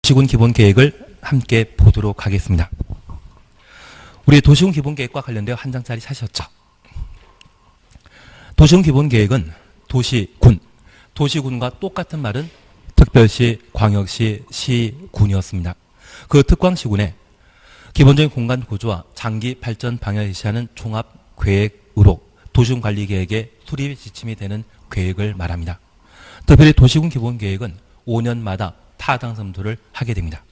도시군 기본계획을 함께 보도록 하겠습니다. 우리 도시군 기본계획과 관련되어 한 장짜리 사셨죠? 도시군 기본계획은 도시군과 똑같은 말은 특별시, 광역시, 시군이었습니다. 그 특광시군의 기본적인 공간 구조와 장기 발전 방향을 제시하는 종합계획으로 도시군관리계획의 수립 지침이 되는 계획을 말합니다. 특별히 도시군 기본계획은 5년마다 타당 검토를 하게 됩니다.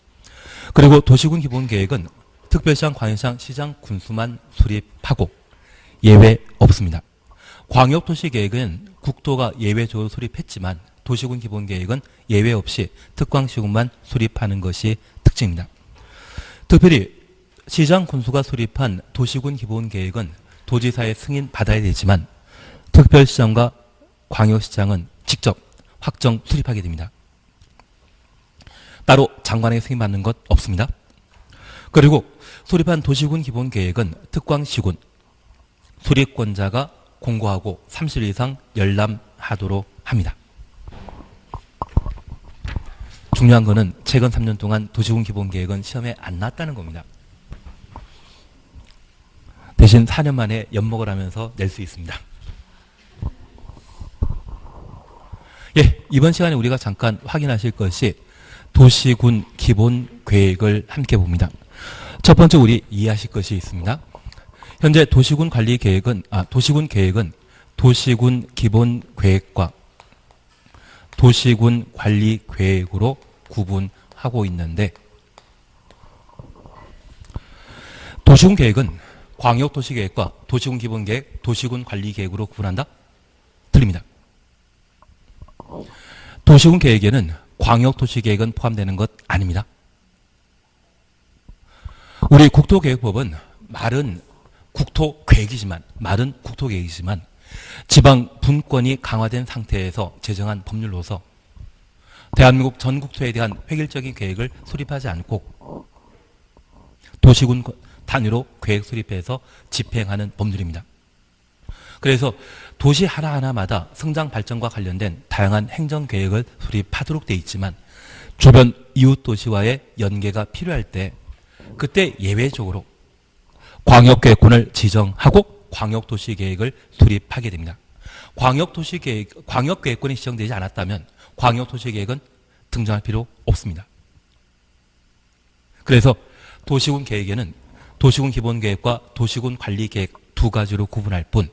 그리고 도시군 기본계획은 특별시장, 광역시장, 시장, 군수만 수립하고 예외 없습니다. 광역도시계획은 국토가 예외적으로 수립했지만 도시군 기본계획은 예외 없이 특광시군만 수립하는 것이 특징입니다. 특별히 시장, 군수가 수립한 도시군 기본계획은 도지사의 승인 받아야 되지만 특별시장과 광역시장은 직접 확정 수립하게 됩니다. 따로 장관에게 승인받는 것 없습니다. 그리고 수립한 도시군 기본계획은 특광시군 수립권자가 공고하고 30일 이상 열람하도록 합니다. 중요한 거는 최근 3년 동안 도시군 기본계획은 시험에 안 나왔다는 겁니다. 대신 4년 만에 엿먹을 하면서 낼 수 있습니다. 예, 이번 시간에 우리가 잠깐 확인하실 것이 도시군 기본계획을 함께 봅니다. 첫 번째 우리 이해하실 것이 있습니다. 현재 도시군 계획은 도시군 기본계획과 도시군 관리계획으로 구분하고 있는데 도시군 계획은 광역도시계획과 도시군 기본계획, 도시군 관리계획으로 구분한다? 틀립니다. 도시군 계획에는 광역도시계획은 포함되는 것 아닙니다. 우리 국토계획법은 말은 국토계획이지만 지방 분권이 강화된 상태에서 제정한 법률로서 대한민국 전 국토에 대한 획일적인 계획을 수립하지 않고 도시군 단위로 계획 수립해서 집행하는 법률입니다. 그래서 도시 하나하나마다 성장 발전과 관련된 다양한 행정계획을 수립하도록 되어 있지만 주변 이웃도시와의 연계가 필요할 때 그때 예외적으로 광역계획군을 지정하고 광역도시계획을 수립하게 됩니다. 광역계획군이 지정되지 않았다면 광역도시계획은 등장할 필요 없습니다. 그래서 도시군 계획에는 도시군 기본계획과 도시군 관리계획 두 가지로 구분할 뿐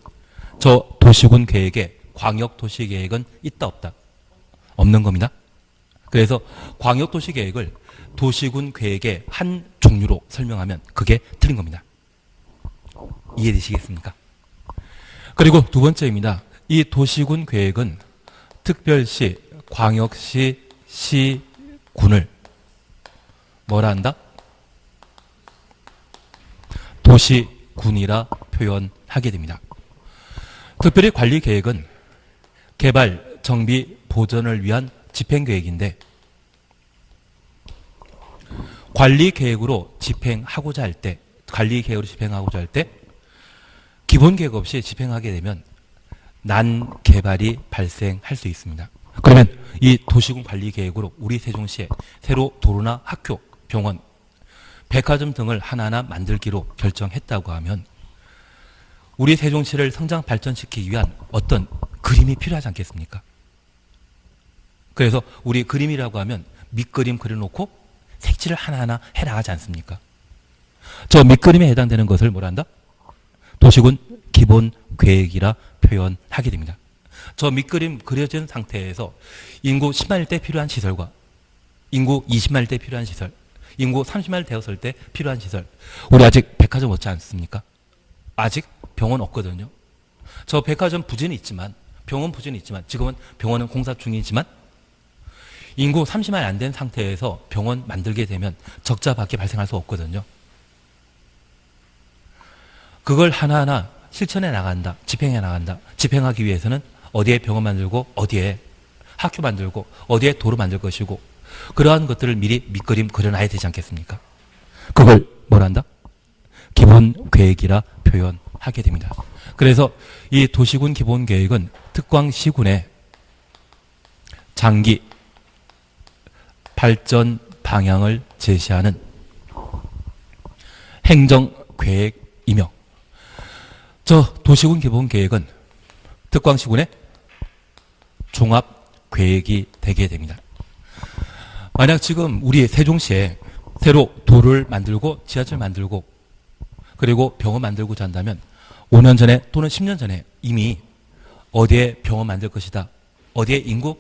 저 도시군 계획에 광역도시계획은 있다 없다? 없는 겁니다. 그래서 광역도시계획을 도시군 계획의 한 종류로 설명하면 그게 틀린 겁니다. 이해되시겠습니까? 그리고 두 번째입니다. 이 도시군 계획은 특별시, 광역시, 시군을 뭐라 한다? 도시군이라 표현하게 됩니다. 특별히 관리계획은 개발, 정비, 보전을 위한 집행계획인데 관리계획으로 집행하고자 할 때 기본계획 없이 집행하게 되면 난개발이 발생할 수 있습니다. 그러면 이 도시군 관리계획으로 우리 세종시에 새로 도로나 학교, 병원, 백화점 등을 하나하나 만들기로 결정했다고 하면 우리 세종시를 성장 발전시키기 위한 어떤 그림이 필요하지 않겠습니까? 그래서 우리 그림이라고 하면 밑그림 그려놓고 색칠을 하나하나 해나가지 않습니까? 저 밑그림에 해당되는 것을 뭐라 한다? 도시군 기본계획이라 표현하게 됩니다. 저 밑그림 그려진 상태에서 인구 10만일 때 필요한 시설과 인구 20만일 때 필요한 시설, 인구 30만일 되었을 때 필요한 시설, 우리 아직 백화점 없지 않습니까? 아직 병원 없거든요. 저 백화점 부지는 있지만, 병원 부지는 있지만, 지금은 병원은 공사 중이지만 인구 30만이 안 된 상태에서 병원 만들게 되면 적자밖에 발생할 수 없거든요. 그걸 하나하나 실천해 나간다, 집행해 나간다. 집행하기 위해서는 어디에 병원 만들고, 어디에 학교 만들고, 어디에 도로 만들 것이고, 그러한 것들을 미리 밑그림 그려놔야 되지 않겠습니까? 그걸 뭐라 한다? 기본계획이라 표현하게 됩니다. 그래서 이 도시군 기본계획은 특광시군의 장기 발전 방향을 제시하는 행정계획이며, 저 도시군 기본계획은 특광시군의 종합계획이 되게 됩니다. 만약 지금 우리 세종시에 새로 도를 만들고 지하철 만들고 그리고 병원 만들고자 한다면 5년 전에 또는 10년 전에 이미 어디에 병원 만들 것이다, 어디에 인구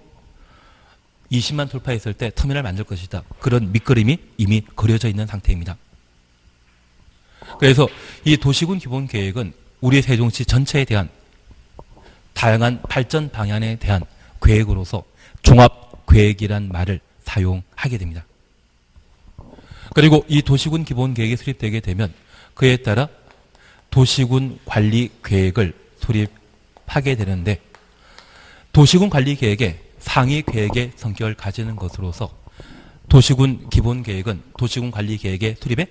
20만 돌파했을 때 터미널 만들 것이다, 그런 밑그림이 이미 그려져 있는 상태입니다. 그래서 이 도시군 기본계획은 우리 세종시 전체에 대한 다양한 발전 방향에 대한 계획으로서 종합계획이란 말을 사용하게 됩니다. 그리고 이 도시군 기본계획이 수립되게 되면 그에 따라 도시군 관리계획을 수립하게 되는데, 도시군 관리계획의 상위 계획의 성격을 가지는 것으로서 도시군 기본계획은 도시군 관리계획의 수립에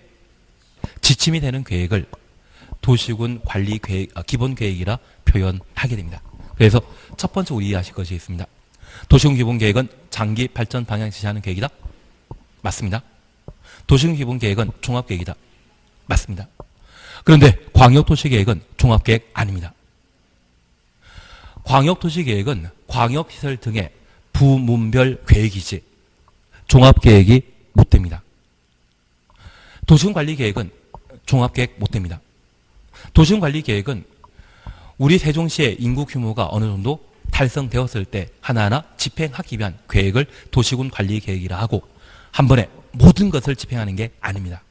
지침이 되는 계획을 도시군 관리계획, 기본계획이라 표현하게 됩니다. 그래서 첫 번째 우리 이해하실 것이 있습니다. 도시군 기본계획은 장기 발전 방향 지시하는 계획이다? 맞습니다. 도시군 기본계획은 종합계획이다? 맞습니다. 그런데 광역도시계획은 종합계획 아닙니다. 광역도시계획은 광역시설 등의 부문별 계획이지 종합계획이 못 됩니다. 도시군관리계획은 종합계획 못 됩니다. 도시군관리계획은 우리 세종시의 인구 규모가 어느 정도 달성되었을 때 하나하나 집행하기 위한 계획을 도시군관리계획이라 하고 한 번에 모든 것을 집행하는 게 아닙니다.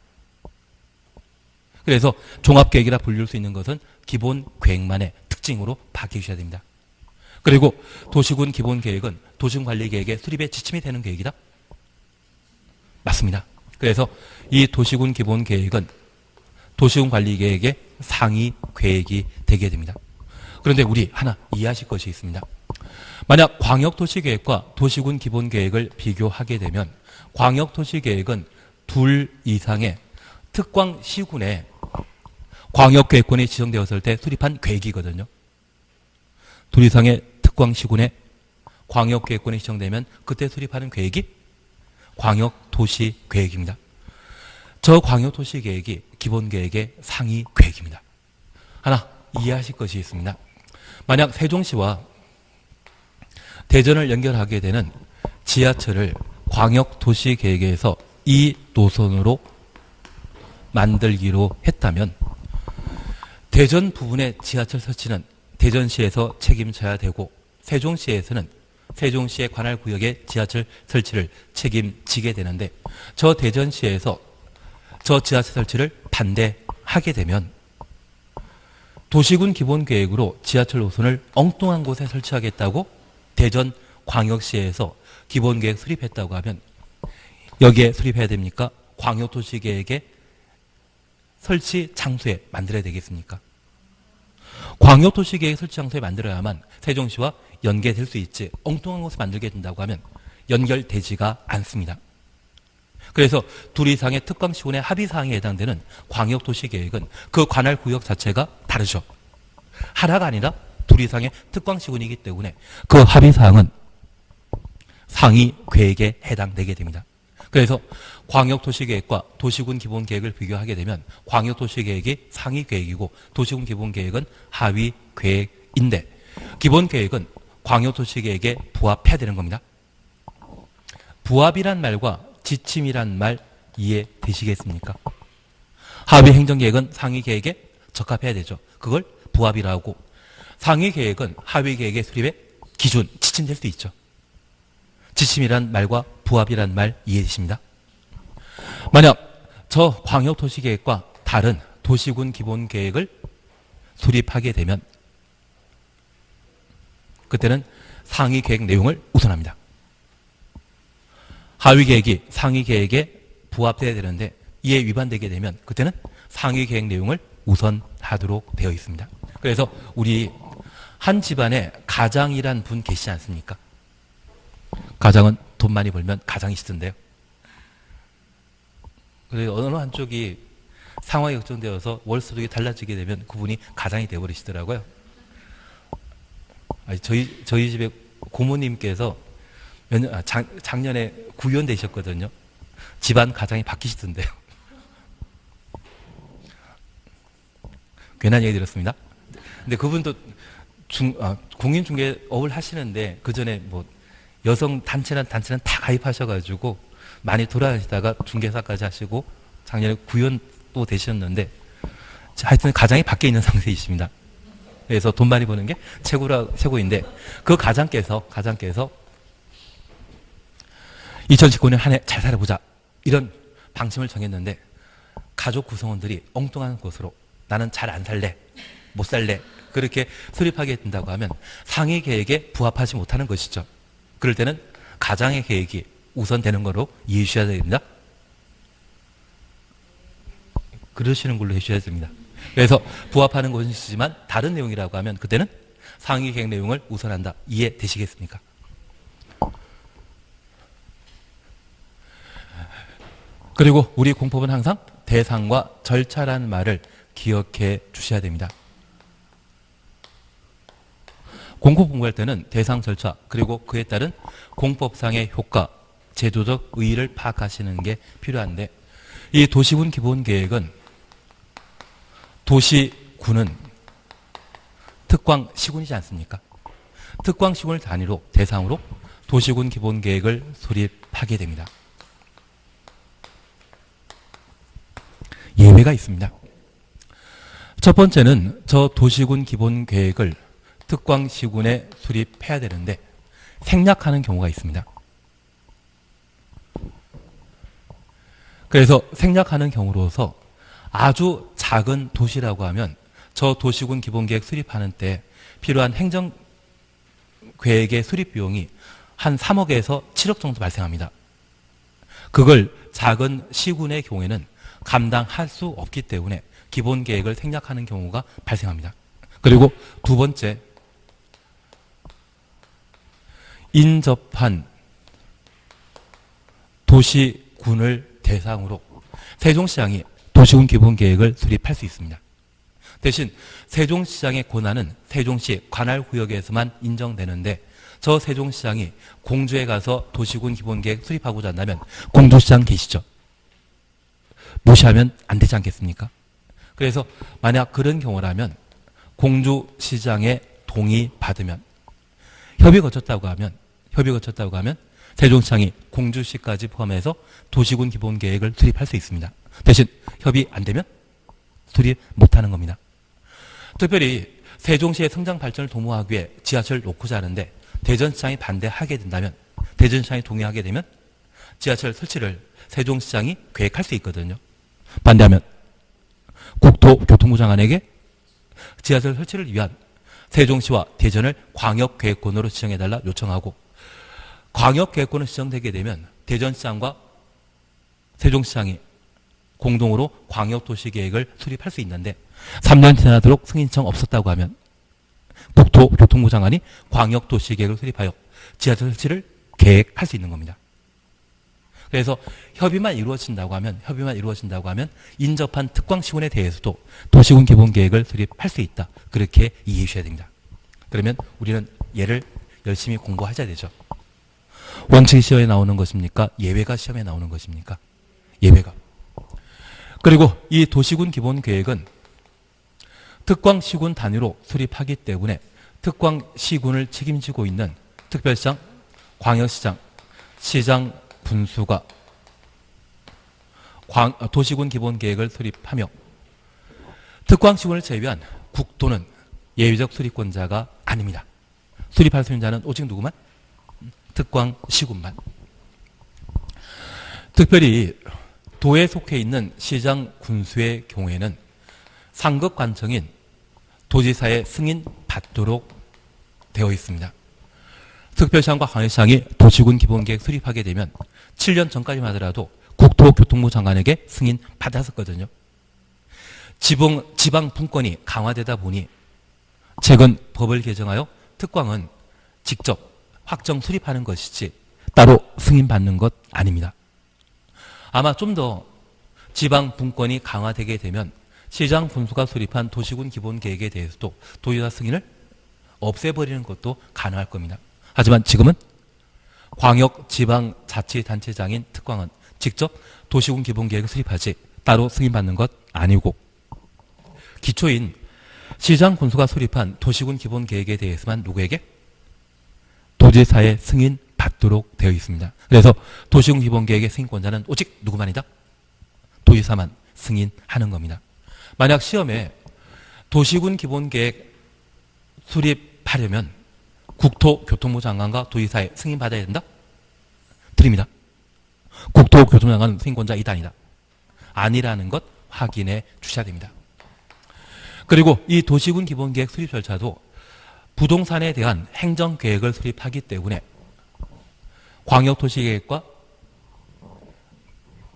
그래서 종합계획이라 불릴 수 있는 것은 기본 계획만의 특징으로 파악해 주셔야 됩니다. 그리고 도시군 기본계획은 도시군관리계획의 수립에 지침이 되는 계획이다? 맞습니다. 그래서 이 도시군 기본계획은 도시군관리계획의 상위 계획이 되게 됩니다. 그런데 우리 하나 이해하실 것이 있습니다. 만약 광역도시계획과 도시군 기본계획을 비교하게 되면 광역도시계획은 둘 이상의 특광시군에 광역계획권이 지정되었을 때 수립한 계획이거든요. 둘 이상의 특광시군에 광역계획권이 지정되면 그때 수립하는 계획이 광역도시계획입니다. 저 광역도시계획이 기본계획의 상위 계획입니다. 하나 이해하실 것이 있습니다. 만약 세종시와 대전을 연결하게 되는 지하철을 광역도시계획에서 이 노선으로 만들기로 했다면 대전 부분의 지하철 설치는 대전시에서 책임져야 되고 세종시에서는 세종시의 관할 구역의 지하철 설치를 책임지게 되는데, 저 대전시에서 저 지하철 설치를 반대하게 되면 도시군 기본계획으로 지하철 노선을 엉뚱한 곳에 설치하겠다고 대전 광역시에서 기본계획 수립했다고 하면 여기에 수립해야 됩니까? 광역도시계획의 설치 장소에 만들어야 되겠습니까? 광역도시계획 설치 장소에 만들어야만 세종시와 연계될 수 있지, 엉뚱한 곳에 만들게 된다고 하면 연결되지가 않습니다. 그래서 둘 이상의 특광시군의 합의사항에 해당되는 광역도시계획은 그 관할 구역 자체가 다르죠. 하나가 아니라 둘 이상의 특광시군이기 때문에 그 합의사항은 상위 계획에 해당되게 됩니다. 그래서 광역도시계획과 도시군 기본계획을 비교하게 되면 광역도시계획이 상위 계획이고 도시군 기본계획은 하위 계획인데, 기본계획은 광역도시계획에 부합해야 되는 겁니다. 부합이란 말과 지침이란 말 이해되시겠습니까? 하위 행정계획은 상위 계획에 적합해야 되죠. 그걸 부합이라고 하고, 상위 계획은 하위 계획의 수립의 기준, 지침될 수 있죠. 지침이란 말과 부합이란 말 이해되십니다? 만약 저 광역도시계획과 다른 도시군 기본계획을 수립하게 되면 그때는 상위 계획 내용을 우선합니다. 하위 계획이 상위 계획에 부합돼야 되는데 이에 위반되게 되면 그때는 상위 계획 내용을 우선하도록 되어 있습니다. 그래서 우리 한 집안에 가장이란 분 계시지 않습니까? 가장은 돈 많이 벌면 가장이 시던데요. 그래서 어느 한쪽이 상황이 걱정되어서 월소득이 달라지게 되면 그분이 가장이 되어버리시더라고요. 저희 집에 고모님께서 작년에 구의원 되셨거든요. 집안 가장이 바뀌시던데요. 괜한 얘기 드렸습니다. 근데 그분도 공인중개업을 하시는데 그 전에 뭐 여성 단체는 다 가입하셔가지고 많이 돌아다니시다가 중개사까지 하시고 작년에 구연도 되셨는데 하여튼 가장이 밖에 있는 상태이십니다. 그래서 돈 많이 버는 게 최고인데 그 가장께서 2019년 한 해 잘 살아보자 이런 방침을 정했는데 가족 구성원들이 엉뚱한 것으로 나는 잘 안 살래, 못 살래 그렇게 수립하게 된다고 하면 상위 계획에 부합하지 못하는 것이죠. 그럴 때는 가장의 계획이 우선되는 거로 이해해 주셔야 됩니다. 그러시는 걸로 해주셔야 됩니다. 그래서 부합하는 것이지만 다른 내용이라고 하면 그때는 상위 계획 내용을 우선한다. 이해되시겠습니까? 그리고 우리 공법은 항상 대상과 절차라는 말을 기억해 주셔야 됩니다. 공법 공부할 때는 대상 절차 그리고 그에 따른 공법상의 효과, 제도적 의의를 파악하시는 게 필요한데 이 도시군 기본계획은 도시군은 특광시군이지 않습니까? 특광시군을 단위로 대상으로 도시군 기본계획을 수립하게 됩니다. 예외가 있습니다. 첫 번째는 저 도시군 기본계획을 특광시군에 수립해야 되는데 생략하는 경우가 있습니다. 그래서 생략하는 경우로서 아주 작은 도시라고 하면 저 도시군 기본계획 수립하는 때 필요한 행정계획의 수립 비용이 한 3억에서 7억 정도 발생합니다. 그걸 작은 시군의 경우에는 감당할 수 없기 때문에 기본계획을 생략하는 경우가 발생합니다. 그리고 두 번째, 인접한 도시군을 대상으로 세종시장이 도시군 기본계획을 수립할 수 있습니다. 대신 세종시장의 권한은 세종시 관할구역에서만 인정되는데 저 세종시장이 공주에 가서 도시군 기본계획 수립하고자 한다면 공주시장 계시죠? 무시하면 안 되지 않겠습니까? 그래서 만약 그런 경우라면 공주시장의 동의 받으면 협의 거쳤다고 하면 세종시장이 공주시까지 포함해서 도시군 기본계획을 수립할 수 있습니다. 대신 협의 안 되면 수립 못하는 겁니다. 특별히 세종시의 성장 발전을 도모하기 위해 지하철을 놓고자 하는데 대전시장이 반대하게 된다면 대전시장이 동의하게 되면 지하철 설치를 세종시장이 계획할 수 있거든요. 반대하면 국토교통부 장관에게 지하철 설치를 위한 세종시와 대전을 광역계획권으로 지정해달라 요청하고 광역계획권을 지정되게 되면 대전시장과 세종시장이 공동으로 광역도시계획을 수립할 수 있는데 3년 지나도록 승인 신청 없었다고 하면 국토교통부 장관이 광역도시계획을 수립하여 지하철 설치를 계획할 수 있는 겁니다. 그래서 협의만 이루어진다고 하면 인접한 특광시군에 대해서도 도시군 기본계획을 수립할 수 있다. 그렇게 이해해 주셔야 됩니다. 그러면 우리는 얘를 열심히 공부하셔야 되죠. 원칙 시험에 나오는 것입니까? 예외가 시험에 나오는 것입니까? 예외가. 그리고 이 도시군 기본계획은 특광시군 단위로 수립하기 때문에 특광시군을 책임지고 있는 특별시장, 광역시장, 시장 분수가 도시군 기본계획을 수립하며 특광시군을 제외한 국도는 예외적 수립권자가 아닙니다. 수립할 수 있는 자는 오직 누구만? 특광시군만. 특별히 도에 속해 있는 시장 군수의 경우에는 상급 관청인 도지사의 승인 받도록 되어 있습니다. 특별시장과 광역시장이 도시군 기본계획 수립하게 되면 7년 전까지만 하더라도 국토교통부 장관에게 승인 받았었거든요. 지방 분권이 강화되다 보니 최근 법을 개정하여 특광은 직접 확정 수립하는 것이지 따로 승인받는 것 아닙니다. 아마 좀 더 지방 분권이 강화되게 되면 시장 분수가 수립한 도시군 기본계획에 대해서도 도지사 승인을 없애버리는 것도 가능할 겁니다. 하지만 지금은 광역지방자치단체장인 특광은 직접 도시군 기본계획을 수립하지 따로 승인받는 것 아니고 기초인 시장 군수가 수립한 도시군 기본계획에 대해서만 누구에게? 도지사의 승인 받도록 되어 있습니다. 그래서 도시군 기본계획의 승인권자는 오직 누구만이다? 도지사만 승인하는 겁니다. 만약 시험에 도시군 기본계획 수립하려면 국토교통부 장관과 도지사의 승인받아야 된다? 드립니다. 국토교통부 장관은 승인권자 이다 아니다? 아니라는 것 확인해 주셔야 됩니다. 그리고 이 도시군 기본계획 수립 절차도 부동산에 대한 행정계획을 수립하기 때문에 광역도시계획과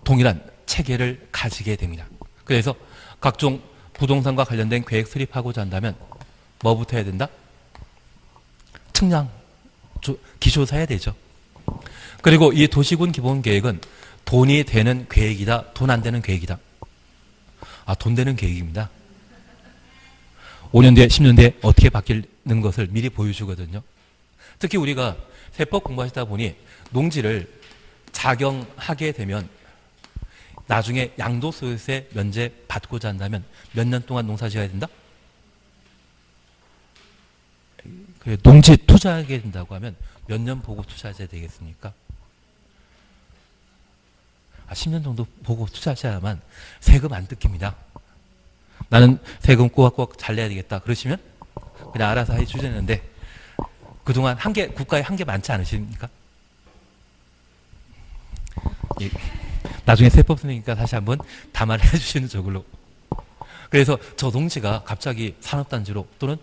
동일한 체계를 가지게 됩니다. 그래서 각종 부동산과 관련된 계획 수립하고자 한다면 뭐부터 해야 된다? 측량, 기초사 해야 되죠. 그리고 이 도시군 기본계획은 돈이 되는 계획이다, 돈 안 되는 계획이다. 돈 되는 계획입니다. 5년 뒤에 10년 뒤에 어떻게 바뀌는 것을 미리 보여주거든요. 특히 우리가 세법 공부하시다 보니 농지를 작용하게 되면 나중에 양도소득세 면제 받고자 한다면 몇 년 동안 농사 지어야 된다? 농지 투자하게 된다고 하면 몇 년 보고 투자하셔야 되겠습니까? 10년 정도 보고 투자하셔야만 세금 안 뜯깁니다. 나는 세금 꼬박꼬박 잘 내야 되겠다. 그러시면 그냥 알아서 해주셨는데 그동안 국가에 한계 많지 않으십니까? 나중에 세법 선생님과 다시 한번 담화를 해주시는 저걸로. 그래서 저 농지가 갑자기 산업단지로 또는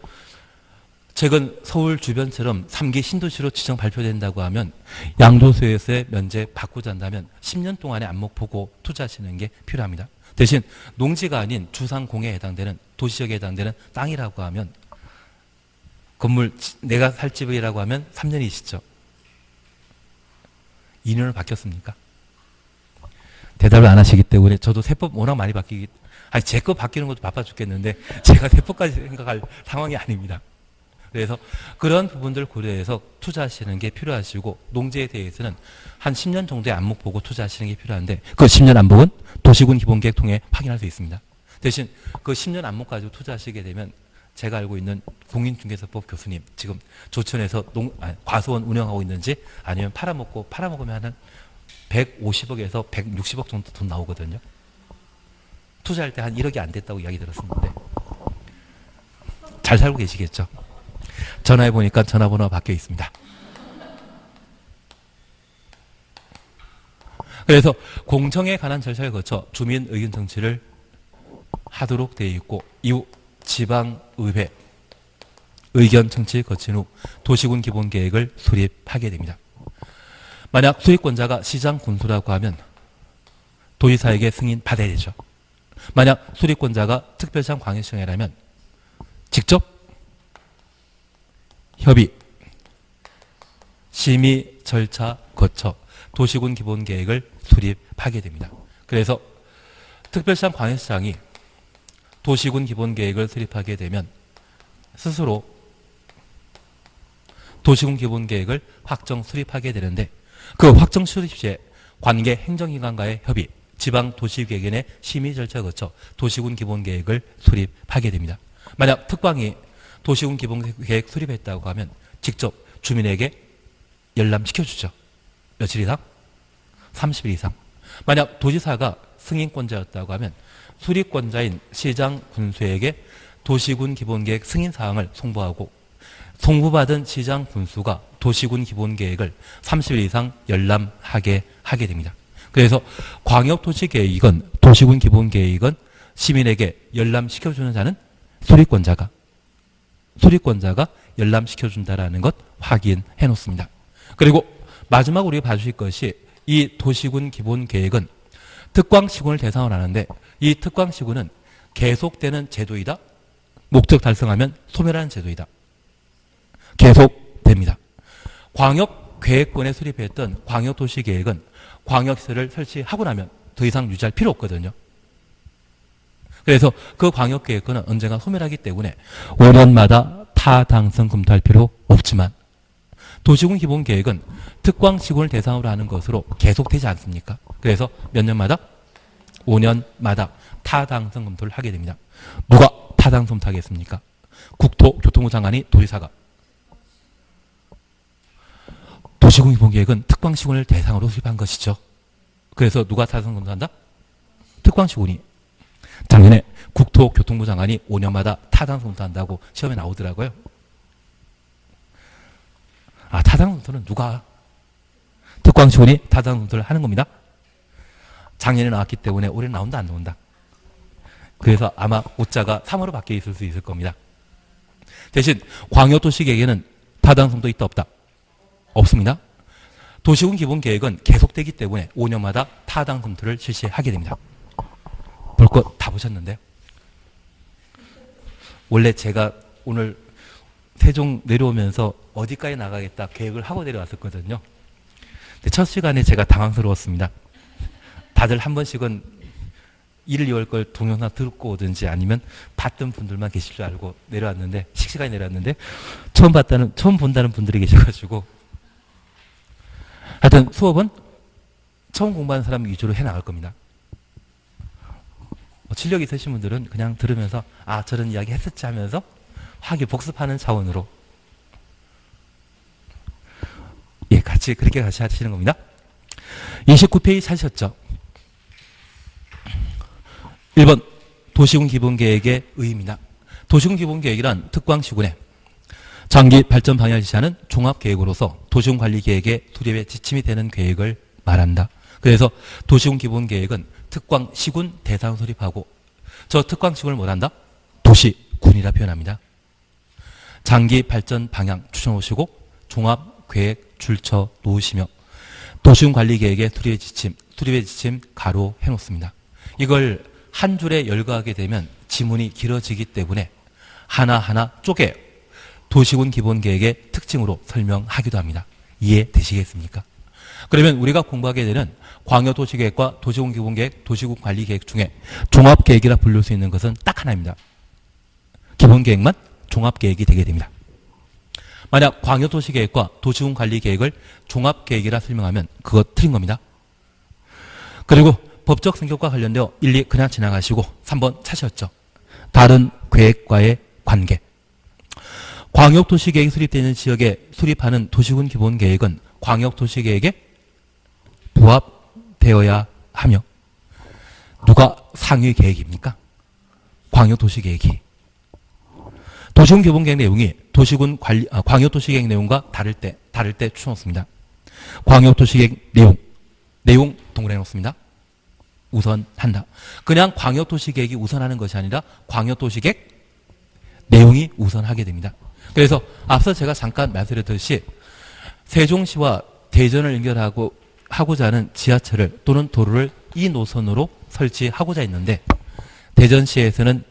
최근 서울 주변처럼 3기 신도시로 지정 발표된다고 하면 양도소득세 면제 받고자 한다면 10년 동안의 안목 보고 투자하시는 게 필요합니다. 대신 농지가 아닌 주상공에 해당되는 도시지역에 해당되는 땅이라고 하면 건물 내가 살 집이라고 하면 3년이시죠. 2년을 바뀌었습니까? 대답을 안 하시기 때문에 저도 세법 워낙 많이 제 거 바뀌는 것도 바빠 죽겠는데 제가 세법까지 생각할 상황이 아닙니다. 그래서 그런 부분들 고려해서 투자하시는 게 필요하시고 농지에 대해서는 한 10년 정도의 안목 보고 투자하시는 게 필요한데 그 10년 안목은 도시군 기본계획 통해 확인할 수 있습니다. 대신 그 10년 안목 가지고 투자하시게 되면 제가 알고 있는 공인중개사법 교수님 지금 조천에서 과수원 운영하고 있는지 아니면 팔아먹으면 한 150억에서 160억 정도 돈 나오거든요. 투자할 때 한 1억이 안 됐다고 이야기 들었었는데 잘 살고 계시겠죠? 전화해 보니까 전화번호가 바뀌어 있습니다. 그래서 공청에 관한 절차를 거쳐 주민 의견 청취를 하도록 되어 있고 이후 지방의회 의견 청취를 거친 후 도시군 기본계획을 수립하게 됩니다. 만약 수립권자가 시장 군수라고 하면 도지사에게 승인 받아야 되죠. 만약 수립권자가 특별시장 광역시장이라면 직접 협의, 심의 절차 거쳐 도시군 기본계획을 수립하게 됩니다. 그래서 특별시장 광역시장이 도시군 기본계획을 수립하게 되면 스스로 도시군 기본계획을 확정 수립하게 되는데 그 확정 수립 시에 관계 행정기관과의 협의, 지방도시계획원의 심의 절차를 거쳐 도시군 기본계획을 수립하게 됩니다. 만약 특광이 도시군 기본계획 수립했다고 하면 직접 주민에게 열람시켜주죠. 며칠 이상? 30일 이상. 만약 도지사가 승인권자였다고 하면 수립권자인 시장 군수에게 도시군 기본계획 승인사항을 송부하고 송부받은 시장 군수가 도시군 기본계획을 30일 이상 열람하게 하게 됩니다. 그래서 광역도시계획이건 도시군 기본계획이건 시민에게 열람시켜주는 자는 수립권자가 열람시켜준다라는 것 확인해 놓습니다. 그리고 마지막으로 우리가 봐주실 것이 이 도시군 기본계획은 특광시군을 대상으로 하는데 이 특광시군은 계속되는 제도이다. 목적 달성하면 소멸하는 제도이다. 계속됩니다. 광역계획권에 수립했던 광역도시계획은 광역시설을 설치하고 나면 더 이상 유지할 필요 없거든요. 그래서 그 광역계획권은 언젠가 소멸하기 때문에 5년마다 타당성 검토할 필요 없지만 도시군 기본계획은 특광시군을 대상으로 하는 것으로 계속되지 않습니까? 그래서 몇 년마다? 5년마다 타당성 검토를 하게 됩니다. 누가 타당성 검토하겠습니까? 국토교통부 장관이 도지사가. 도시군 기본계획은 특광시군을 대상으로 수립한 것이죠. 그래서 누가 타당성 검토한다? 특광시군이. 작년에 국토교통부 장관이 5년마다 타당성 검토한다고 시험에 나오더라고요. 아, 타당성 검토는 누가? 특광시군이 타당성 검토를 하는 겁니다. 작년에 나왔기 때문에 올해 나온다 안 나온다. 그래서 아마 오자가 3으로 바뀌어 있을 수 있을 겁니다. 대신 광역도시계획에는 타당성도 있다 없다? 없습니다. 도시군 기본계획은 계속되기 때문에 5년마다 타당 검토를 실시하게 됩니다. 볼 거 다 보셨는데요. 원래 제가 오늘 세종 내려오면서 어디까지 나가겠다 계획을 하고 내려왔었거든요. 근데 첫 시간에 제가 당황스러웠습니다. 다들 한 번씩은 1일 2월 걸 동영상 듣고 오든지 아니면 봤던 분들만 계실 줄 알고 내려왔는데, 식시간에 내려왔는데 처음 본다는 분들이 계셔가지고, 하여튼 수업은 처음 공부하는 사람 위주로 해나갈 겁니다. 실력 있으신 분들은 그냥 들으면서 아, 저런 이야기 했었지 하면서 확인 복습하는 차원으로 그렇게 같이 하시는 겁니다. 29페이지 찾으셨죠? 1번 도시군 기본계획의 의의입니다. 도시군 기본계획이란 특광시군의 장기 발전 방향을 지시하는 종합계획으로서 도시군 관리계획의 수립에 지침이 되는 계획을 말한다. 그래서 도시군 기본계획은 특광시군 대상 수립하고, 저 특광시군을 뭐란다? 도시군이라 표현합니다. 장기 발전 방향 추천하시고 종합계획 줄쳐 놓으시며 도시군 관리계획의 수립의 지침 가로 해놓습니다. 이걸 한 줄에 열거하게 되면 지문이 길어지기 때문에 하나하나 쪼개 도시군 기본계획의 특징으로 설명하기도 합니다. 이해되시겠습니까? 그러면 우리가 공부하게 되는 광역도시계획과 도시군 기본계획, 도시군 관리계획 중에 종합계획이라 부를 수 있는 것은 딱 하나입니다. 기본계획만 종합계획이 되게 됩니다. 만약 광역도시계획과 도시군 관리계획을 종합계획이라 설명하면 그거 틀린 겁니다. 그리고 법적 성격과 관련되어 1, 2 그냥 지나가시고 3번 찾으셨죠. 다른 계획과의 관계. 광역도시계획이 수립되는 지역에 수립하는 도시군 기본계획은 광역도시계획에 부합되어야 하며, 누가 상위 계획입니까? 광역도시계획이. 도시군 기본계획 내용이 광역도시계획 내용과 다를 때 추천했습니다. 광역도시계획 내용 동그라미 놓습니다. 우선한다. 그냥 광역도시계획이 우선하는 것이 아니라 광역도시계획 내용이 우선하게 됩니다. 그래서 앞서 제가 잠깐 말씀드렸듯이 세종시와 대전을 하고자 하는 지하철을 또는 도로를 이 노선으로 설치하고자 했는데, 대전시에서는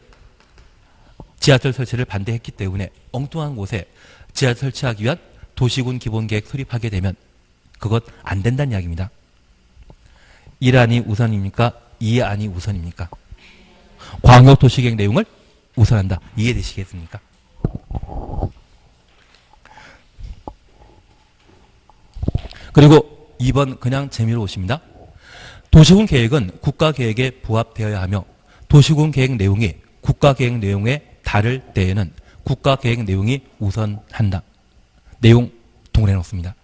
지하철 설치를 반대했기 때문에 엉뚱한 곳에 지하철 설치하기 위한 도시군 기본계획 수립하게 되면 그것 안 된다는 이야기입니다. 1안이 우선입니까? 2안이 우선입니까? 광역도시계획 내용을 우선한다. 이해되시겠습니까? 그리고 2번 그냥 재미로 오십니다. 도시군 계획은 국가계획에 부합되어야 하며 도시군 계획 내용이 국가계획 내용에 다를 때에는 국가계획 내용이 우선한다. 내용 동그라미 놓습니다.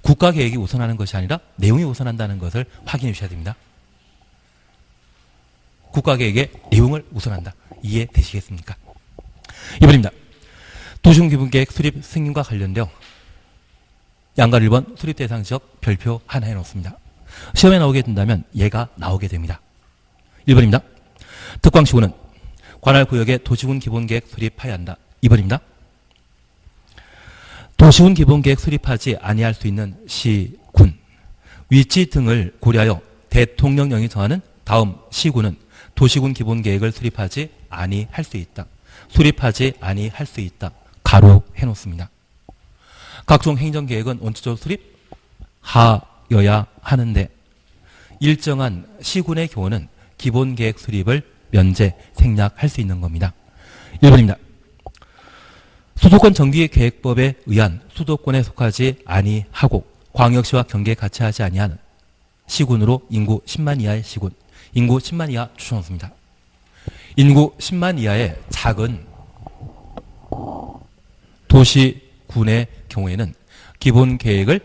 국가계획이 우선하는 것이 아니라 내용이 우선한다는 것을 확인해 주셔야 됩니다. 국가계획의 내용을 우선한다. 이해되시겠습니까? 2번입니다. 도시군 기본계획 수립 승인과 관련되어 양가 1번 수립 대상 지역 별표 하나 해놓습니다. 시험에 나오게 된다면 얘가 나오게 됩니다. 1번입니다. 특광시군은 관할 구역에 도시군 기본계획 수립해야 한다. 2번입니다. 도시군 기본계획 수립하지 아니할 수 있는 시군, 위치 등을 고려하여 대통령령이 정하는 다음 시군은 도시군 기본계획을 수립하지 아니할 수 있다. 수립하지 아니할 수 있다. 가로 해놓습니다. 각종 행정계획은 원칙적으로 수립하여야 하는데 일정한 시군의 경우는 기본계획 수립을 면제, 생략할 수 있는 겁니다. 1번입니다. 수도권 정비계획법에 의한 수도권에 속하지 아니하고 광역시와 경계에 같이하지 아니하는 시군으로 인구 10만 이하의 시군, 인구 10만 이하 추천없습니다. 인구 10만 이하의 작은 도시군의 경우에는 기본 계획을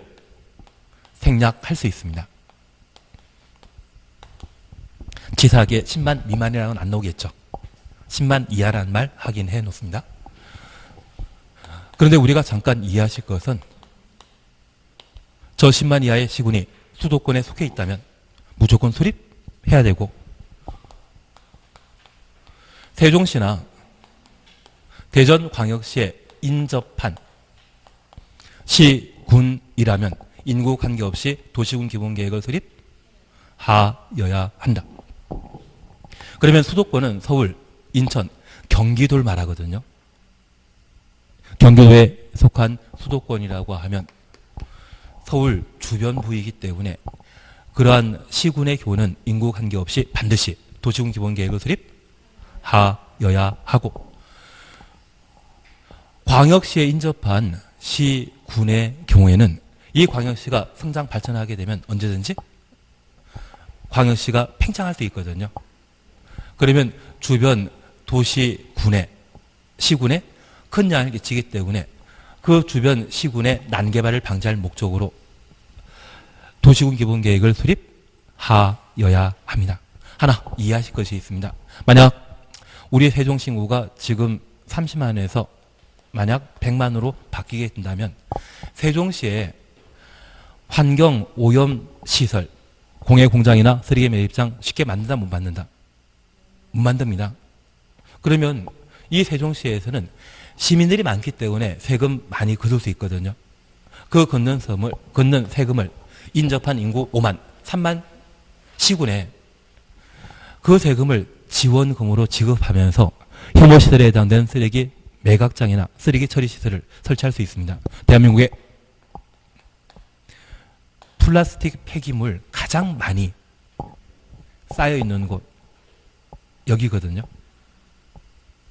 생략할 수 있습니다. 치사하게 10만 미만이라고는 안 나오겠죠. 10만 이하라는 말 확인해 놓습니다. 그런데 우리가 잠깐 이해하실 것은 저 10만 이하의 시군이 수도권에 속해 있다면 무조건 수립해야 되고, 세종시나 대전광역시에 인접한 시군이라면 인구 관계없이 도시군 기본계획을 수립하여야 한다. 그러면 수도권은 서울, 인천, 경기도를 말하거든요. 경기도에 속한 수도권이라고 하면 서울 주변 부이기 때문에 그러한 시군의 교훈은 인구 관계없이 반드시 도시군 기본계획을 수립하여야 하고, 광역시에 인접한 시군의 경우에는 이 광역시가 성장 발전하게 되면 언제든지 광역시가 팽창할 수 있거든요. 그러면 주변 도시군에, 시군에 큰 영향을 끼치기 때문에 그 주변 시군의 난개발을 방지할 목적으로 도시군 기본계획을 수립하여야 합니다. 하나 이해하실 것이 있습니다. 만약 우리 세종시 인구가 지금 30만에서 만약 100만으로 바뀌게 된다면 세종시에 환경 오염 시설, 공해 공장이나 쓰레기 매립장 쉽게 만든다, 못 만든다? 못 만듭니다. 그러면 이 세종시에서는 시민들이 많기 때문에 세금 많이 거둘 수 있거든요. 그 걷는 세금을 인접한 인구 5만, 3만 시군에 그 세금을 지원금으로 지급하면서 혐오시설에 해당되는 쓰레기 매각장이나 쓰레기 처리 시설을 설치할 수 있습니다. 대한민국에 플라스틱 폐기물 가장 많이 쌓여있는 곳 여기거든요.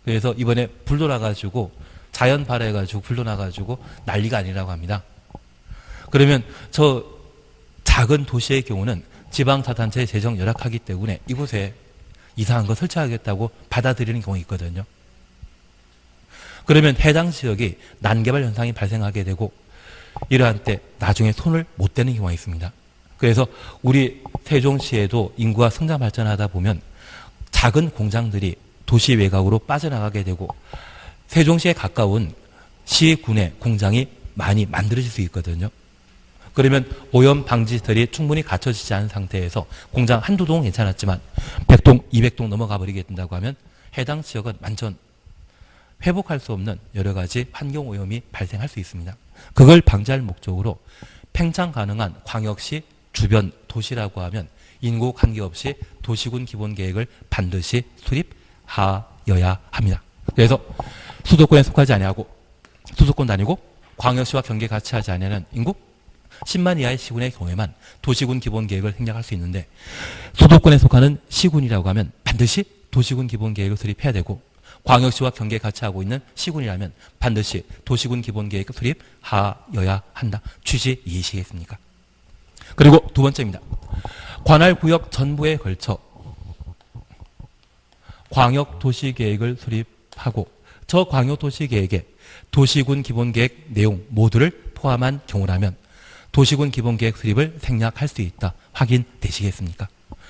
그래서 이번에 불도 나가지고 자연 발해가지고 불도 나가지고 난리가 아니라고 합니다. 그러면 저 작은 도시의 경우는 지방자치단체의 재정 열악하기 때문에 이곳에 이상한 거 설치하겠다고 받아들이는 경우가 있거든요. 그러면 해당 지역이 난개발 현상이 발생하게 되고 이러한 때 나중에 손을 못 대는 경우가 있습니다. 그래서 우리 세종시에도 인구가 성장 발전하다 보면 작은 공장들이 도시 외곽으로 빠져나가게 되고 세종시에 가까운 시군의 공장이 많이 만들어질 수 있거든요. 그러면 오염 방지 시설이 충분히 갖춰지지 않은 상태에서 공장 한두 동은 괜찮았지만 100동, 200동 넘어가 버리게 된다고 하면 해당 지역은 완전 회복할 수 없는 여러 가지 환경 오염이 발생할 수 있습니다. 그걸 방지할 목적으로 팽창 가능한 광역시 주변 도시라고 하면 인구 관계없이 도시군 기본계획을 반드시 수립하여야 합니다. 그래서 수도권에 속하지 아니하고 수도권도 아니고 광역시와 경계 같이 하지 아니하는 인구 10만 이하의 시군의 경우에만 도시군 기본계획을 생략할 수 있는데, 수도권에 속하는 시군이라고 하면 반드시 도시군 기본계획을 수립해야 되고, 광역시와 경계 같이 하고 있는 시군이라면 반드시 도시군 기본계획을 수립하여야 한다. 취지 이해시겠습니까? 그리고 두 번째입니다. 관할구역 전부에 걸쳐 광역도시계획을 수립하고 저 광역도시계획에 도시군 기본계획 내용 모두를 포함한 경우라면 도시군 기본계획 수립을 생략할 수 있다. 확인되시겠습니까?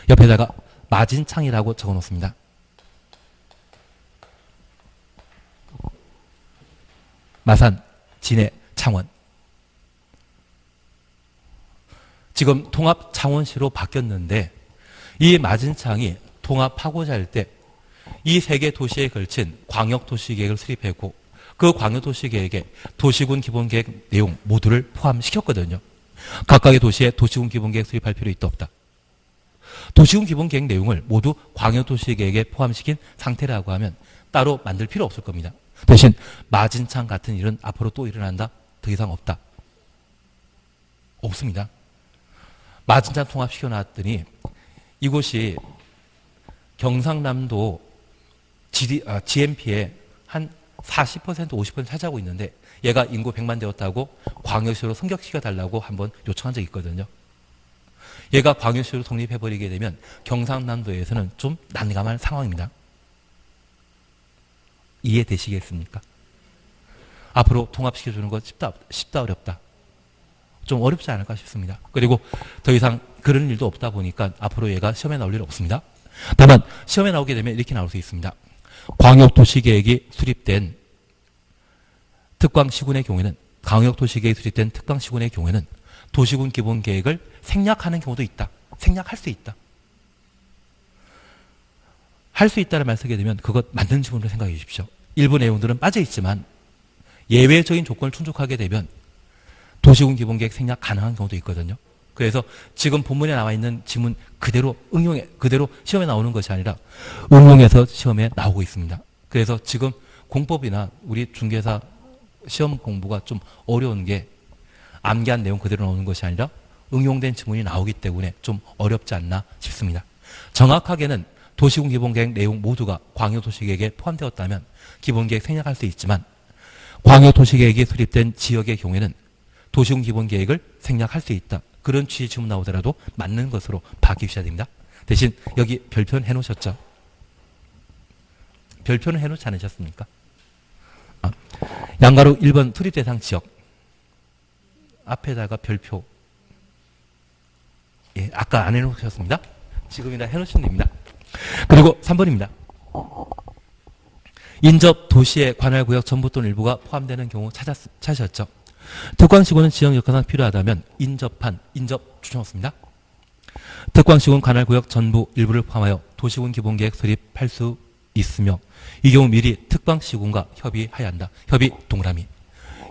옆에다가 마진창이라고 적어놓습니다. 마산, 진해, 창원. 지금 통합창원시로 바뀌었는데 이 마진창이 통합하고자 할 때 이 세 개 도시에 걸친 광역도시계획을 수립했고 그 광역도시계획에 도시군 기본계획 내용 모두를 포함시켰거든요. 각각의 도시에 도시군 기본계획 수립할 필요 있다 없다. 도시군 기본계획 내용을 모두 광역도시계획에 포함시킨 상태라고 하면 따로 만들 필요 없을 겁니다. 대신 마진창 같은 일은 앞으로 또 일어난다? 더 이상 없다? 없습니다. 마진창 통합시켜 놨더니 이곳이 경상남도 GMP의 한 40%, 50% 차지하고 있는데 얘가 인구 100만 되었다고 광역시로 승격시켜달라고 한번 요청한 적이 있거든요. 얘가 광역시로 독립해버리게 되면 경상남도에서는 좀 난감한 상황입니다. 이해되시겠습니까? 앞으로 통합시켜주는 것 쉽다 어렵다. 좀 어렵지 않을까 싶습니다. 그리고 더 이상 그런 일도 없다 보니까 앞으로 얘가 시험에 나올 일 없습니다. 다만 시험에 나오게 되면 이렇게 나올 수 있습니다. 광역도시계획이 수립된 특광시군의 경우에는 광역도시계획이 수립된 특광시군의 경우에는 도시군 기본계획을 생략하는 경우도 있다. 생략할 수 있다. 할 수 있다를 말 쓰게 되면 그것 맞는 지문으로 생각해 주십시오. 일부 내용들은 빠져 있지만 예외적인 조건을 충족하게 되면 도시군 기본계획 생략 가능한 경우도 있거든요. 그래서 지금 본문에 나와 있는 지문 그대로 그대로 시험에 나오는 것이 아니라 응용해서 시험에 나오고 있습니다. 그래서 지금 공법이나 우리 중개사 시험 공부가 좀 어려운 게 암기한 내용 그대로 나오는 것이 아니라 응용된 지문이 나오기 때문에 좀 어렵지 않나 싶습니다. 정확하게는 도시군 기본계획 내용 모두가 광역도시계획에 포함되었다면 기본계획 생략할 수 있지만 광역도시계획이 수립된 지역의 경우에는 도시군 기본계획을 생략할 수 있다. 그런 취지 지문 나오더라도 맞는 것으로 파악해 주셔야 됩니다. 대신 여기 별표는 해놓으셨죠? 별표는 해놓지 않으셨습니까? 양가로 1번 수립대상 지역 앞에다가 별표 예, 아까 안 해놓으셨습니다. 지금이나 해놓으시면 됩니다. 그리고 3번입니다. 인접 도시의 관할구역 전부 또는 일부가 포함되는 경우 찾으셨죠? 특광시군은 지역 여건상 필요하다면 인접 추천했습니다. 특광시군 관할구역 전부 일부를 포함하여 도시군 기본계획 수립할 수 있으며 이 경우 미리 특광시군과 협의해야 한다. 협의 동그라미.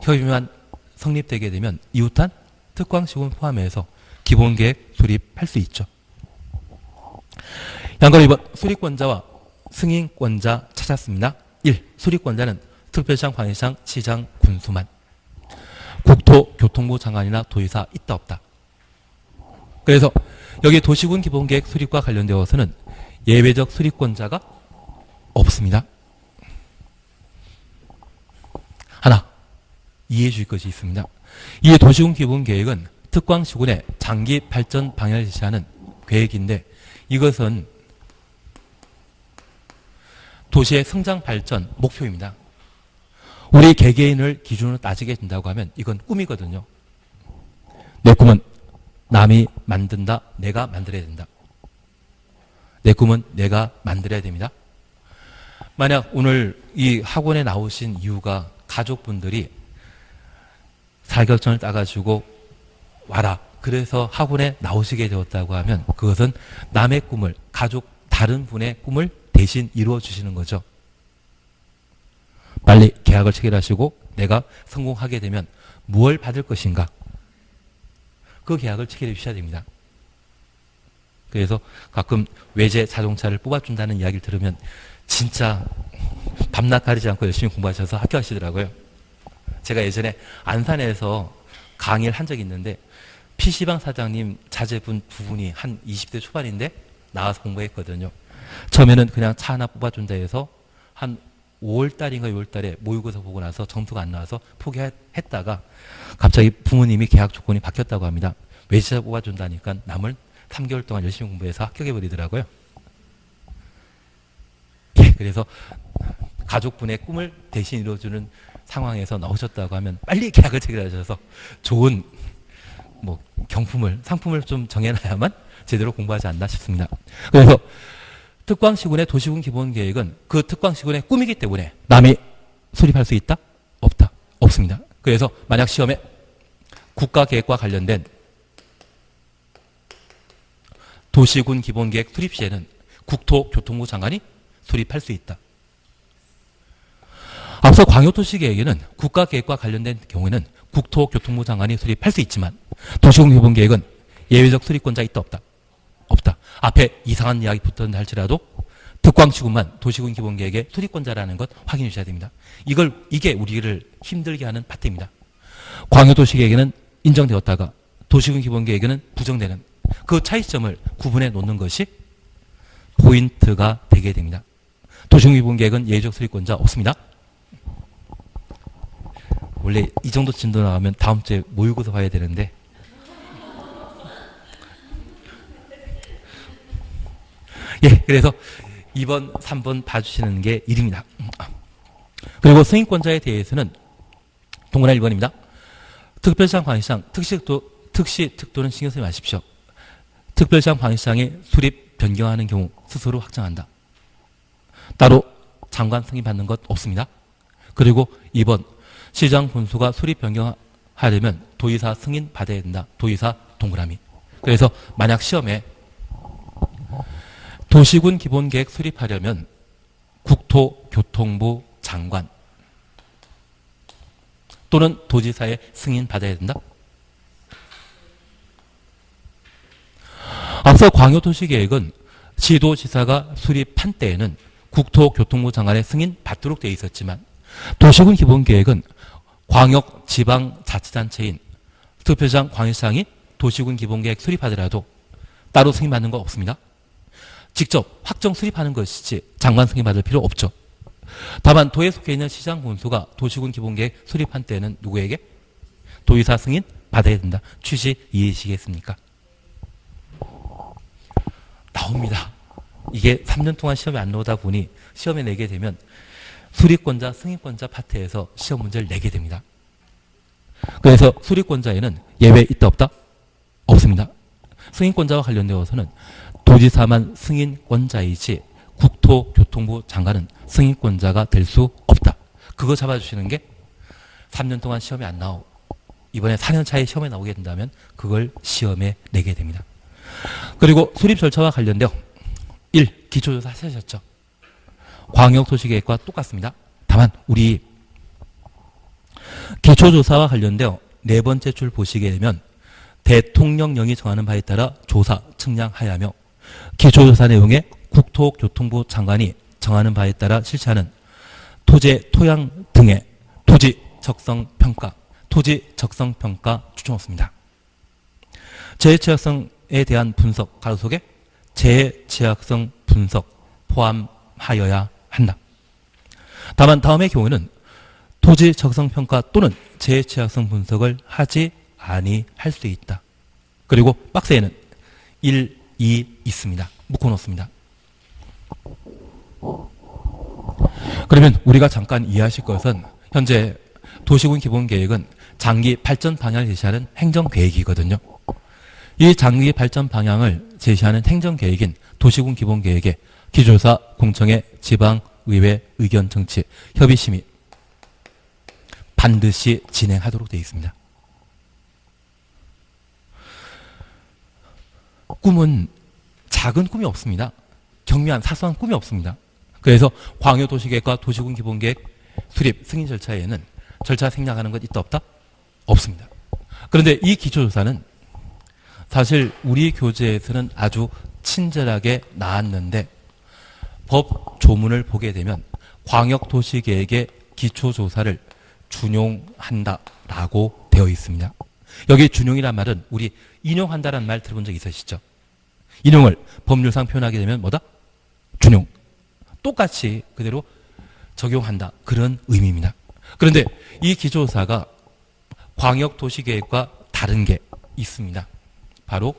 협의만 성립되게 되면 이웃한 특광시군 포함해서 기본계획 수립할 수 있죠. 양가로 2번 수립권자와 승인권자 찾았습니다. 1. 수립권자는 특별시장, 광역시장, 시장, 군수만. 국토교통부 장관이나 도의사 있다 없다. 그래서 여기 도시군 기본계획 수립과 관련되어서는 예외적 수립권자가 없습니다. 하나 이해해 주실 것이 있습니다. 이 도시군 기본계획은 특광시군의 장기 발전 방향을 제시하는 계획인데 이것은 도시의 성장 발전 목표입니다. 우리 개개인을 기준으로 따지게 된다고 하면 이건 꿈이거든요. 내 꿈은 남이 만든다. 내가 만들어야 된다. 내 꿈은 내가 만들어야 됩니다. 만약 오늘 이 학원에 나오신 이유가 가족분들이 자격증을 따가지고 와라. 그래서 학원에 나오시게 되었다고 하면 그것은 남의 꿈을 가족 다른 분의 꿈을 대신 이루어 주시는 거죠. 빨리 계약을 체결하시고 내가 성공하게 되면 무엇을 받을 것인가? 그 계약을 체결해 주셔야 됩니다. 그래서 가끔 외제 자동차를 뽑아준다는 이야기를 들으면 진짜 밤낮 가리지 않고 열심히 공부하셔서 합격하시더라고요. 제가 예전에 안산에서 강의를 한 적이 있는데 PC방 사장님 자제분 두 분이 한 20대 초반인데 나와서 공부했거든요. 처음에는 그냥 차 하나 뽑아준다 해서 한 5월달인가 6월달에 모의고사 보고 나서 점수가 안 나와서 포기했다가 갑자기 부모님이 계약 조건이 바뀌었다고 합니다. 외제차 뽑아준다니까 남을 3개월 동안 열심히 공부해서 합격해버리더라고요. 예, 그래서 가족분의 꿈을 대신 이루어주는 상황에서 나오셨다고 하면 빨리 계약을 체결하셔서 좋은 상품을 좀 정해놔야만 제대로 공부하지 않나 싶습니다. 그래서 특광시군의 도시군 기본계획은 그 특광시군의 꿈이기 때문에 남이 수립할 수 있다? 없다? 없습니다. 그래서 만약 시험에 국가계획과 관련된 도시군 기본계획 수립 시에는 국토교통부 장관이 수립할 수 있다. 앞서 광역도시계획에는 국가계획과 관련된 경우에는 국토교통부 장관이 수립할 수 있지만 도시군 기본계획은 예외적 수립권자 있다 없다? 없다. 앞에 이상한 이야기 붙었는다 할지라도 특광시군만 도시군 기본계획의 수립권자라는 것 확인해 주셔야 됩니다. 이게 우리를 힘들게 하는 파트입니다. 광역도시계획에는 인정되었다가 도시군 기본계획에는 부정되는 그 차이점을 구분해 놓는 것이 포인트가 되게 됩니다. 도시군 기본계획은 예외적 수립권자 없습니다. 원래 이 정도 진도 나가면 다음 주에 모의고사 봐야 되는데 예, 그래서 2번, 3번 봐주시는 게 1입니다. 그리고 승인권자에 대해서는 동그라미 1번입니다. 특별시장, 광역시장, 특도는 신경 쓰지 마십시오. 특별시장, 광역시장의 수립 변경하는 경우 스스로 확정한다. 따로 장관 승인 받는 것 없습니다. 그리고 2번, 시장 군수가 수립 변경하려면 도의사 승인 받아야 된다. 도의사 동그라미. 그래서 만약 시험에 도시군 기본계획 수립하려면 국토교통부 장관 또는 도지사의 승인 받아야 된다. 앞서 광역도시계획은 시도지사가 수립한 때에는 국토교통부 장관의 승인 받도록 되어 있었지만 도시군 기본계획은 광역지방자치단체인 특별시장, 광역시장이 도시군 기본계획 수립하더라도 따로 승인 받는 거 없습니다. 직접 확정 수립하는 것이지 장관 승인 받을 필요 없죠. 다만 도에 속해 있는 시장 군수가 도시군 기본계획 수립한 때는 누구에게? 도의사 승인 받아야 된다. 취지 이해하시겠습니까? 나옵니다. 이게 3년 동안 시험에 안 나오다 보니 시험에 내게 되면 수립권자, 승인권자 파트에서 시험 문제를 내게 됩니다. 그래서 수립권자에는 예외 있다 없다? 없습니다. 승인권자와 관련되어서는 도지사만 승인권자이지 국토교통부 장관은 승인권자가 될 수 없다. 그거 잡아주시는 게 3년 동안 시험에 안 나오고 이번에 4년 차에 시험에 나오게 된다면 그걸 시험에 내게 됩니다. 그리고 수립 절차와 관련되어 1. 기초조사 하셨죠. 광역도시계획과 똑같습니다. 다만 우리 기초조사와 관련되어 네 번째 줄 보시게 되면 대통령령이 정하는 바에 따라 조사, 측량하여야 하며 기초조사 내용에 국토교통부 장관이 정하는 바에 따라 실시하는 토제, 토양 등의 토지 적성평가, 추천없습니다. 재해취약성에 대한 분석, 가로 속에 재해취약성 분석 포함하여야 한다. 다만 다음의 경우에는 토지 적성평가 또는 재해취약성 분석을 하지 아니할 수 있다. 그리고 박스에는 1, 2 있습니다. 묶어놓습니다. 그러면 우리가 잠깐 이해하실 것은 현재 도시군 기본계획은 장기 발전 방향을 제시하는 행정계획이거든요. 이 장기 발전 방향을 제시하는 행정계획인 도시군 기본계획에 기조사, 공청회, 지방의회 의견 정치, 협의심의 반드시 진행하도록 되어 있습니다. 꿈은 작은 꿈이 없습니다. 경미한 사소한 꿈이 없습니다. 그래서 광역도시계획과 도시군 기본계획 수립 승인 절차에는 절차 생략하는 것 있다 없다? 없습니다. 그런데 이 기초조사는 사실 우리 교재에서는 아주 친절하게 나왔는데 법 조문을 보게 되면 광역도시계획의 기초조사를 준용한다라고 되어 있습니다. 여기 준용이란 말은 우리 인용한다라는 말 들어본 적 있으시죠? 인용을 법률상 표현하게 되면 뭐다? 준용. 똑같이 그대로 적용한다. 그런 의미입니다. 그런데 이 기초조사가 광역도시계획과 다른 게 있습니다. 바로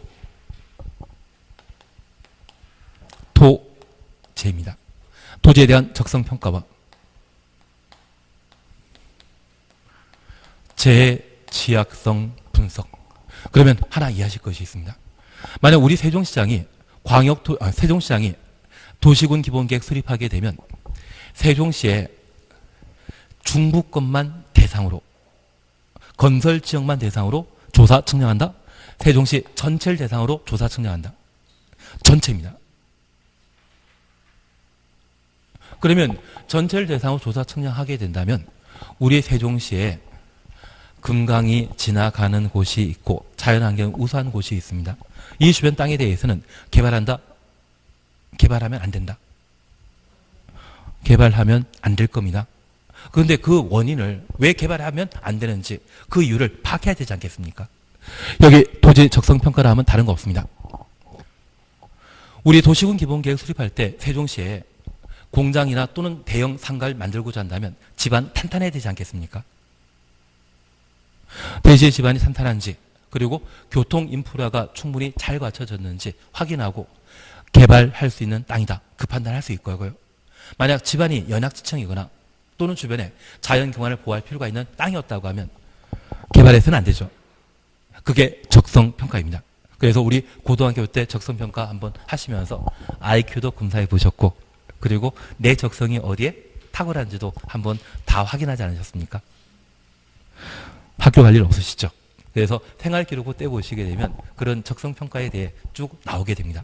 토제입니다. 토지에 대한 적성평가와 재취약성 분석. 그러면 하나 이해하실 것이 있습니다. 만약 우리 세종시장이 세종시장이 도시군 기본계획 수립하게 되면 세종시에 중부권만 대상으로 건설 지역만 대상으로 조사 측량한다. 세종시 전체를 대상으로 조사 측량한다. 전체입니다. 그러면 전체를 대상으로 조사 측량하게 된다면 우리 세종시에 금강이 지나가는 곳이 있고 자연환경 우수한 곳이 있습니다. 이 주변 땅에 대해서는 개발한다? 개발하면 안 된다. 개발하면 안 될 겁니다. 그런데 그 원인을 왜 개발하면 안 되는지 그 이유를 파악해야 되지 않겠습니까? 여기 토지 적성평가를 하면 다른 거 없습니다. 우리 도시군 기본계획 수립할 때 세종시에 공장이나 또는 대형 상가를 만들고자 한다면 집안 탄탄해야 되지 않겠습니까? 대지의 지반이 탄탄한지, 그리고 교통 인프라가 충분히 잘 갖춰졌는지 확인하고 개발할 수 있는 땅이다. 그 판단을 할 수 있고요. 만약 지반이 연약지층이거나 또는 주변에 자연경관을 보호할 필요가 있는 땅이었다고 하면 개발해서는 안 되죠. 그게 적성평가입니다. 그래서 우리 고등학교 때 적성평가 한번 하시면서 IQ도 검사해 보셨고, 그리고 내 적성이 어디에 탁월한지도 한번 다 확인하지 않으셨습니까? 학교 갈 일 없으시죠? 그래서 생활기록부 떼보시게 되면 그런 적성평가에 대해 쭉 나오게 됩니다.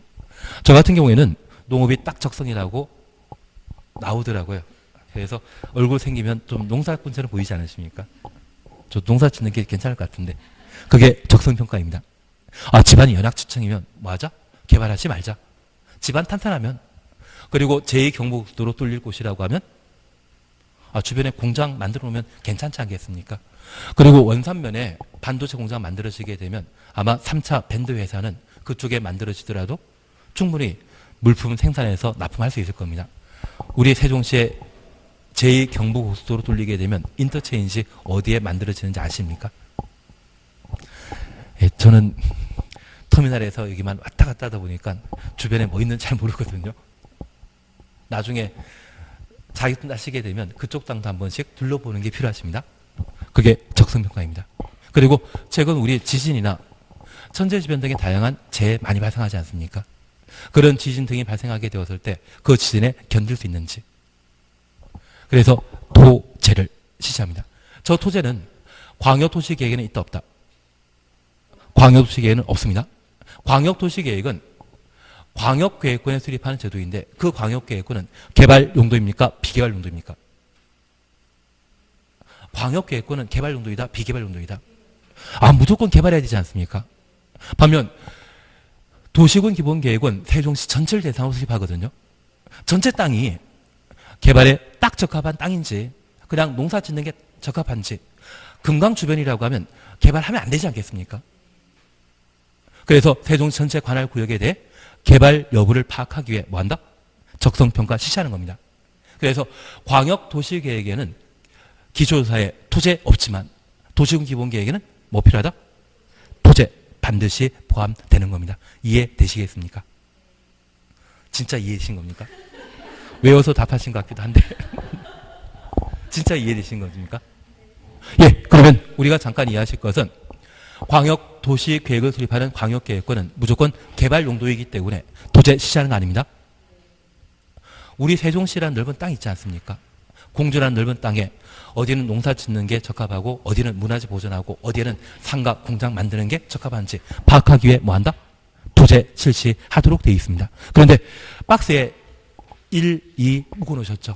저 같은 경우에는 농업이 딱 적성이라고 나오더라고요. 그래서 얼굴 생기면 좀 농사꾼처럼 보이지 않으십니까? 저 농사 짓는 게 괜찮을 것 같은데 그게 적성평가입니다. 아, 집안이 연약지층이면 뭐 하자? 개발하지 말자. 집안 탄탄하면, 그리고 제2경부고속도로 뚫릴 곳이라고 하면 주변에 공장 만들어 놓으면 괜찮지 않겠습니까? 그리고 원산면에 반도체 공장 만들어지게 되면 아마 3차 밴드 회사는 그쪽에 만들어지더라도 충분히 물품 생산해서 납품할 수 있을 겁니다. 우리 세종시에 제2경부고속도로 뚫리게 되면 인터체인지 어디에 만들어지는지 아십니까? 예, 저는 터미널에서 여기만 왔다 갔다 하다 보니까 주변에 뭐 있는지 잘 모르거든요. 나중에 자기 돈 나시게 되면 그쪽 땅도 한 번씩 둘러보는 게 필요하십니다. 그게 적성평가입니다. 그리고 최근 우리 지진이나 천재지변 등의 다양한 재해 많이 발생하지 않습니까? 그런 지진 등이 발생하게 되었을 때 그 지진에 견딜 수 있는지. 그래서 토재를 시시합니다. 저 토재는 광역도시계획에는 있다 없다? 광역도시계획은 없습니다. 광역도시계획은 광역계획권에 수립하는 제도인데 그 광역계획권은 개발 용도입니까? 비개발 용도입니까? 광역계획권은 개발 용도이다? 비개발 용도이다? 무조건 개발해야 되지 않습니까? 반면 도시군 기본계획은 세종시 전체를 대상으로 수립하거든요. 전체 땅이 개발에 딱 적합한 땅인지, 그냥 농사 짓는 게 적합한지, 금강 주변이라고 하면 개발하면 안 되지 않겠습니까? 그래서 세종시 전체 관할 구역에 대해 개발 여부를 파악하기 위해 뭐한다? 적성평가 실시하는 겁니다. 그래서 광역도시계획에는 기초조사에 토재 없지만 도시군 기본계획에는 뭐 필요하다? 토재 반드시 포함되는 겁니다. 이해되시겠습니까? 진짜 이해되신 겁니까? 외워서 답하신 것 같기도 한데 진짜 이해되신 겁니까? 예, 그러면 우리가 잠깐 이해하실 것은 광역도시계획을 수립하는 광역계획권은 무조건 개발 용도이기 때문에 도제 시시하는 거 아닙니다. 우리 세종시라는 넓은 땅 있지 않습니까? 공주라는 넓은 땅에 어디는 농사 짓는 게 적합하고 어디는 문화재 보존하고 어디에는 상가, 공장 만드는 게 적합한지 파악하기 위해 뭐한다? 도제 실시하도록 되어 있습니다. 그런데 박스에 1, 2 묶어놓으셨죠?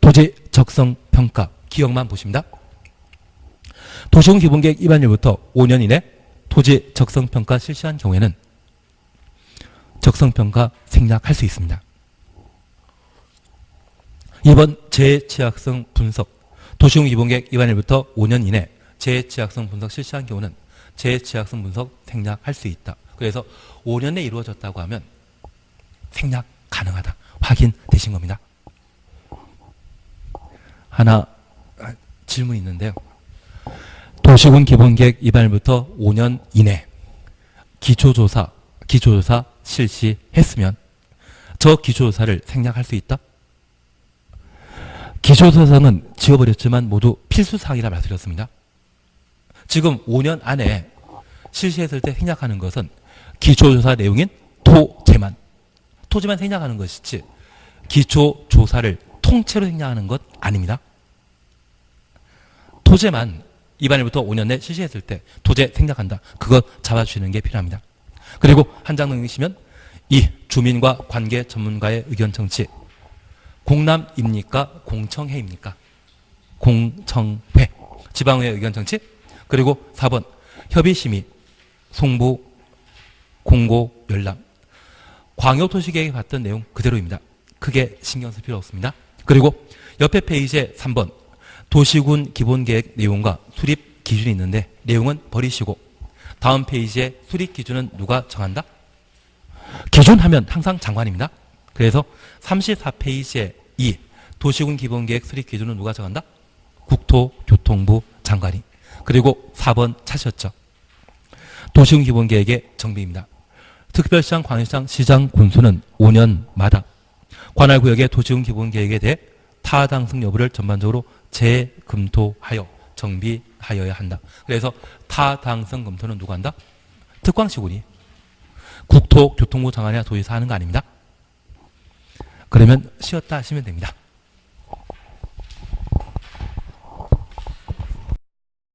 도제 적성평가 기억만 보십니다. 도시군 기본계획 입안일부터 5년 이내 토지 적성평가 실시한 경우에는 적성평가 생략할 수 있습니다. 이번 재취약성 분석, 도시군 기본계획 입안일부터 5년 이내 재취약성 분석 실시한 경우는 재취약성 분석 생략할 수 있다. 그래서 5년 내에 이루어졌다고 하면 생략 가능하다. 확인되신 겁니다. 하나 질문이 있는데요. 도시군 기본계획 입안일부터 5년 이내 기초조사 실시했으면 저 기초조사를 생략할 수 있다? 기초조사는 지워버렸지만 모두 필수사항이라 말씀드렸습니다. 지금 5년 안에 실시했을 때 생략하는 것은 기초조사 내용인 토지만 생략하는 것이지 기초조사를 통째로 생략하는 것 아닙니다. 토지만 입안일부터 5년 내 실시했을 때 토지 생략한다. 그것 잡아주시는 게 필요합니다. 그리고 한 장 넘기시면 이 주민과 관계 전문가의 의견 청취 공람입니까? 공청회입니까? 공청회 지방의회 의견 청취. 그리고 4번 협의심의 송부 공고 열람 광역도시계획에 봤던 내용 그대로입니다. 크게 신경 쓸 필요 없습니다. 그리고 옆에 페이지에 3번 도시군 기본계획 내용과 수립 기준이 있는데 내용은 버리시고 다음 페이지에 수립 기준은 누가 정한다? 기준하면 항상 장관입니다. 그래서 34페이지에 2 도시군 기본계획 수립 기준은 누가 정한다? 국토교통부 장관이. 그리고 4번 차셨죠. 도시군 기본계획의 정비입니다. 특별시장, 광역시장, 시장, 군수는 5년마다 관할구역의 도시군 기본계획에 대해 타당성 여부를 전반적으로 재검토하여 정비하여야 한다. 그래서 타당성 검토는 누가 한다? 특광시군이. 국토교통부 장관이나 도지사 하는 거 아닙니다. 그러면 쉬었다 하시면 됩니다.